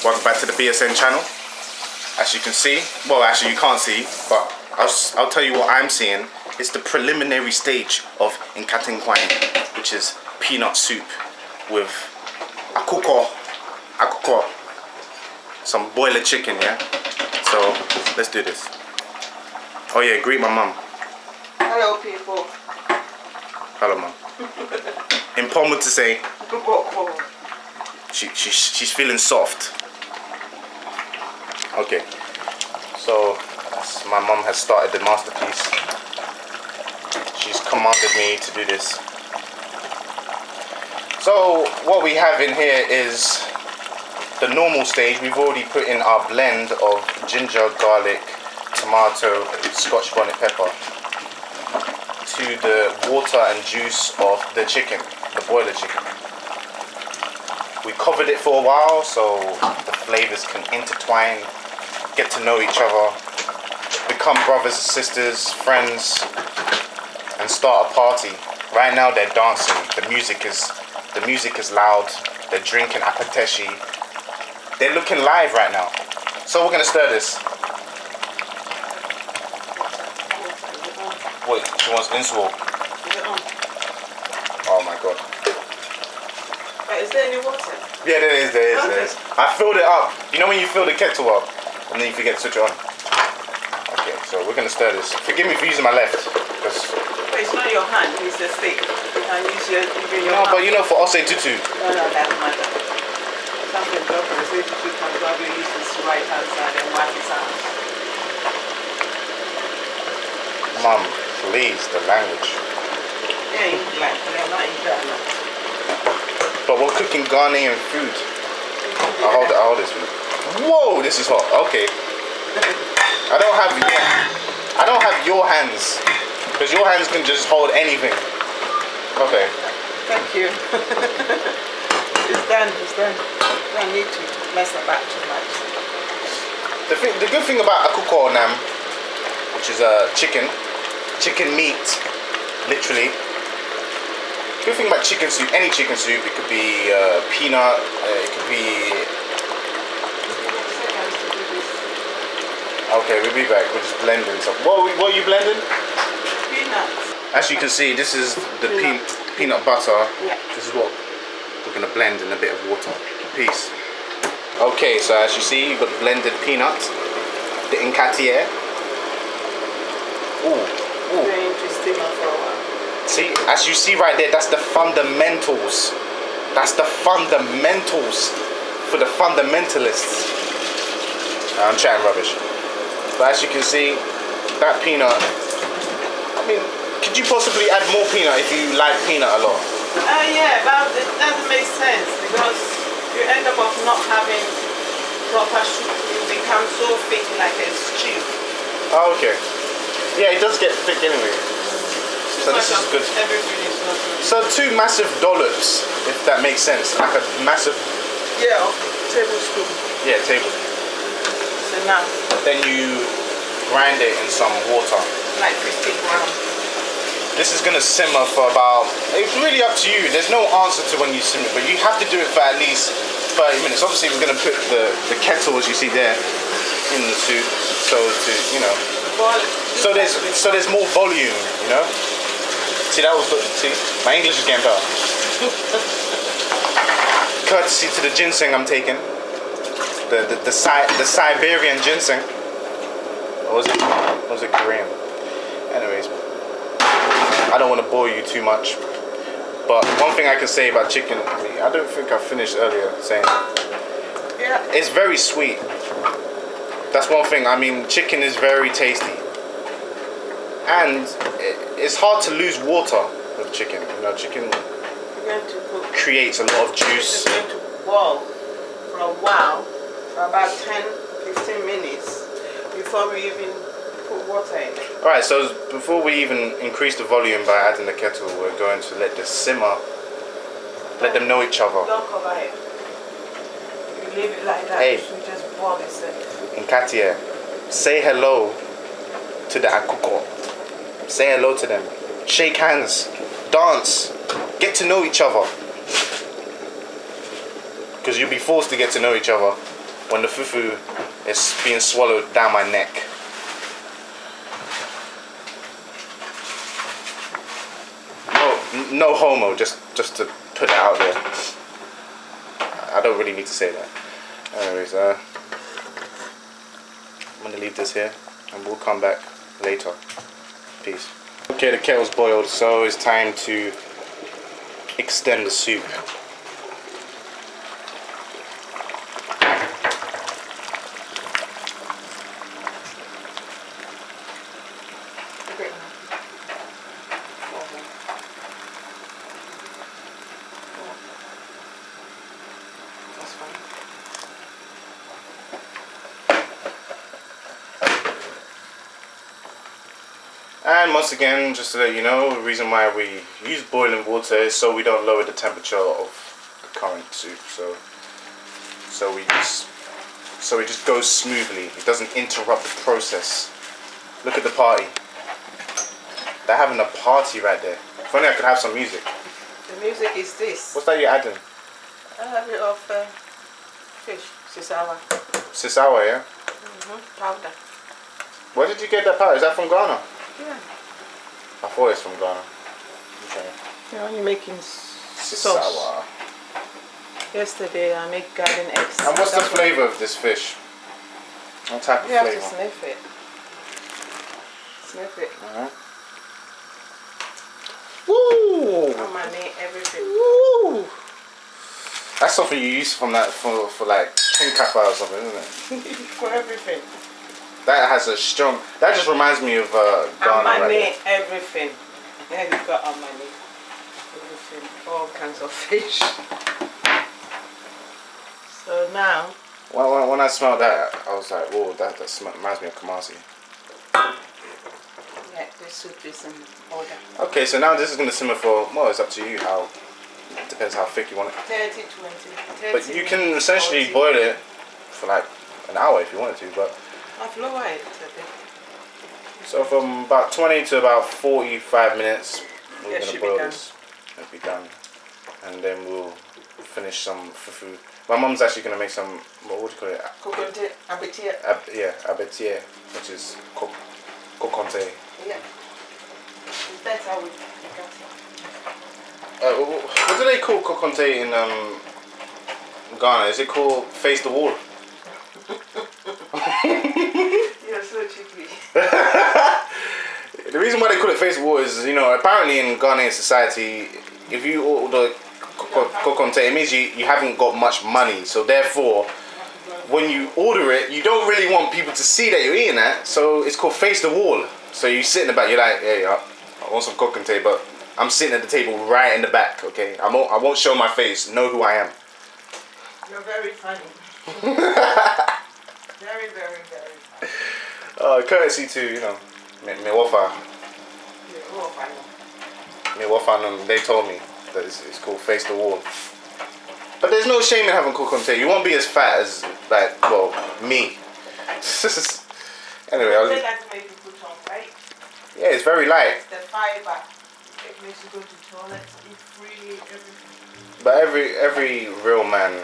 Welcome back to the BSN channel. As you can see, well actually you can't see, but I'll tell you what I'm seeing. It's the preliminary stage of nkate, which is peanut soup with akuko, some boiler chicken, yeah? So let's do this. Oh yeah, greet my mum. Hello people. Hello mum. In Pomo to say, she's feeling soft. Okay, so my mum has started the masterpiece. She's commanded me to do this. So what we have in here is the normal stage. We've already put in our blend of ginger, garlic, tomato, scotch bonnet pepper to the water and juice of the chicken, the boiler chicken. We covered it for a while so the flavors can intertwine, get to know each other, become brothers and sisters, friends, and start a party. Right now they're dancing. The music is loud. They're drinking apateshi. They're looking live right now. So we're gonna stir this. Wait, she wants inswell. Oh my god. Is there any water? Yeah, there is. I filled it up. You know when you fill the kettle up and then you forget to switch it on? Okay, so we're gonna stir this. Forgive me for using my left, because... But it's not your hand, it's a stick. You can use your hand. But you know, for Ose Tutu. No, that doesn't matter. Something proper, Ose Tutu can probably use his right hand side and wipe his hands. Mum, please, the language. Yeah, England. They're not in Ghana. But we're cooking Ghanaian food. I'll hold this food. Whoa, this is hot. Okay. I don't have your hands, because your hands can just hold anything. Okay. Thank you. It's done. You don't need to mess about too much. The good thing about akuko nam, which is chicken meat, literally. Good thing about chicken soup, any chicken soup, it could be peanut, it could be... Okay, we'll be back. We're just blending some. What are you blending? Peanuts. As you can see, this is the peanut butter. Yeah. This is what we're going to blend in a bit of water. Peace. Okay, so as you see, you've got the blended peanut, the nkate. Ooh. Very interesting for a while. See, as you see right there, that's the fundamentals. That's the fundamentals for the fundamentalists. I'm chatting rubbish. But as you can see, that peanut, I mean, could you possibly add more peanut if you like peanut a lot? Yeah, but it doesn't make sense because you end up not having proper soup. It becomes so thick like a stew. Oh, okay. Yeah, it does get thick anyway. So this is good. Everything is not good. So 2 massive dollops, if that makes sense. Like a massive... Yeah, tablespoon. Yeah, tablespoon. It's enough. Then you grind it in some water. Like 50 grams. This is going to simmer for about... It's really up to you. There's no answer to when you simmer, but you have to do it for at least 30 minutes. Obviously, we're going to put the kettle, as you see there, in the soup. So to, you know... So there's more volume, you know? See, my English is getting better. Courtesy to the ginseng I'm taking. The Siberian ginseng. Or was it Korean? Anyways, I don't want to bore you too much. But one thing I can say about chicken, I don't think I finished earlier saying. Yeah. It's very sweet. That's one thing. I mean, chicken is very tasty. And it's hard to lose water with chicken. You know, chicken creates a lot of juice. It's going to boil for a while, for about 10-15 minutes before we even put water in. Alright, so before we even increase the volume by adding the kettle, we're going to let this simmer. Let them know each other. Don't cover it. You leave it like that. Hey. So you just boil it. Nkate, say hello to the akuko. Say hello to them. Shake hands. Dance. Get to know each other. Because you'll be forced to get to know each other when the fufu is being swallowed down my neck. No homo, just to put that out there. I don't really need to say that. Anyways, I'm gonna leave this here and we'll come back later. Peace. Okay, the kettle's boiled, so it's time to extend the soup. And once again, just to let you know, the reason why we use boiling water is so we don't lower the temperature of the current soup. So it just goes smoothly. It doesn't interrupt the process. Look at the party. They're having a party right there. If only I could have some music. The music is this. What's that you're adding? I have it of fish, sisawa. Sisawa, yeah? Powder. Where did you get that powder? Is that from Ghana? Yeah. I thought it's from Ghana. Okay. You're only making sauce. Sisawa. Yesterday I made garden eggs. And what's the flavour of this fish? What type of You have flavour? to sniff it. Sniff it. Woo! Marinate everything. Woo! That's something you use from that for like kinkapa or something, isn't it? For everything. That has a strong. That just reminds me of Ghana. Marinate everything. Yeah, you got marinate everything. All kinds of fish. So now. When I smelled that, I was like, whoa, that reminds me of Kumasi. Yeah, the soup is in order. Okay, so now this is going to simmer for, well, it's up to you how, it depends how thick you want it. 30, 20, 30 But you can essentially 40. boil it for like an hour if you wanted to, but. I've lowered it a bit. So from about 20 to about 45 minutes, we're going to boil this. It'll be done. And then we'll finish some fufu. My mum's actually going to make some, what would you call it? Konkonte, abetia. Yeah, abetia, which is konkonte. Yeah. That's how we got it. What do they call konkonte in Ghana? Is it called face the wall? You're so cheeky. The reason why they call it face the wall is, you know, apparently in Ghanaian society, if you order konkonte, it means you haven't got much money. So therefore, when you order it, you don't really want people to see that you're eating that. So it's called face the wall. So you sit in the back, you're like, hey, I want some konkonte, but I'm sitting at the table right in the back, okay? I won't show my face, know who I am. You're very funny. Very, very, very funny. Courtesy to, you know, me wafa. They told me that it's called face the wall. But there's no shame in having konkonte. You won't be as fat as, like, well, me. Anyway, I'll that to make you put on, right? Yeah, it's very light. The fiber. It makes you go to the toilet, eat freely, everything. But every real man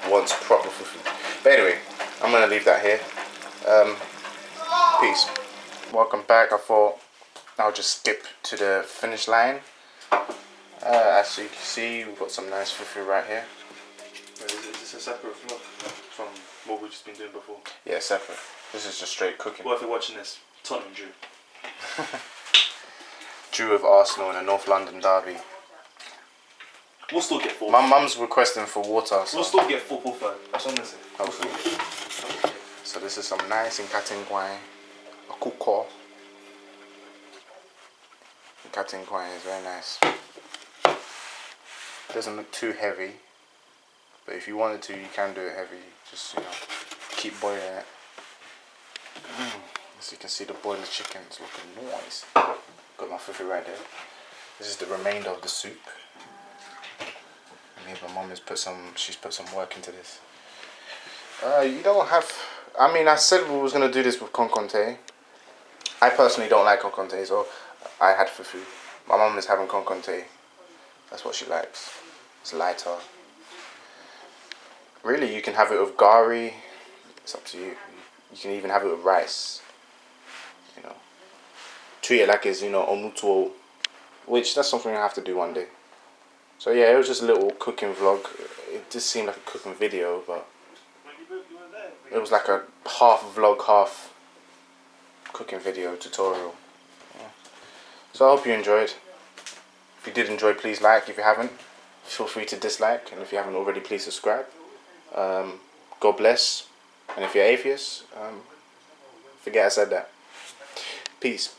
wants proper fufu. But anyway, I'm gonna leave that here. Peace. Welcome back. I thought I'll just skip to the finish line. As you can see, we've got some nice fufu right here. Is this a separate vlog from what we've just been doing before? Yeah, separate. This is just straight cooking. Well, if you're watching this, Tottenham drew. Drew with Arsenal in a North London derby. We'll still get four. My mum's requesting for water. So We'll still get football for that's what I'm saying. hopefully. So this is some nice Nkatingwine. A kuko. Nkatingwine is very nice. Doesn't look too heavy. But if you wanted to, you can do it heavy. Just, you know, keep boiling it. As you can see, the boiled chicken is looking nice. Got my fufu right there. This is the remainder of the soup. And my mum has she's put some work into this. You don't have, I mean, I said we was going to do this with konkonte. I personally don't like konkonte, so I had fufu. My mum is having konkonte. That's what she likes. It's lighter. Really, you can have it with gari. It's up to you. You can even have it with rice. You know, treat it like it's omutuo, which that's something I have to do one day. So yeah, it was just a little cooking vlog. It just seemed like a cooking video, but it was like a half vlog, half cooking video tutorial. Yeah. So I hope you enjoyed. If you did enjoy, please like. If you haven't, feel free to dislike. And if you haven't already, please subscribe. God bless. And if you're atheist, forget I said that. Peace.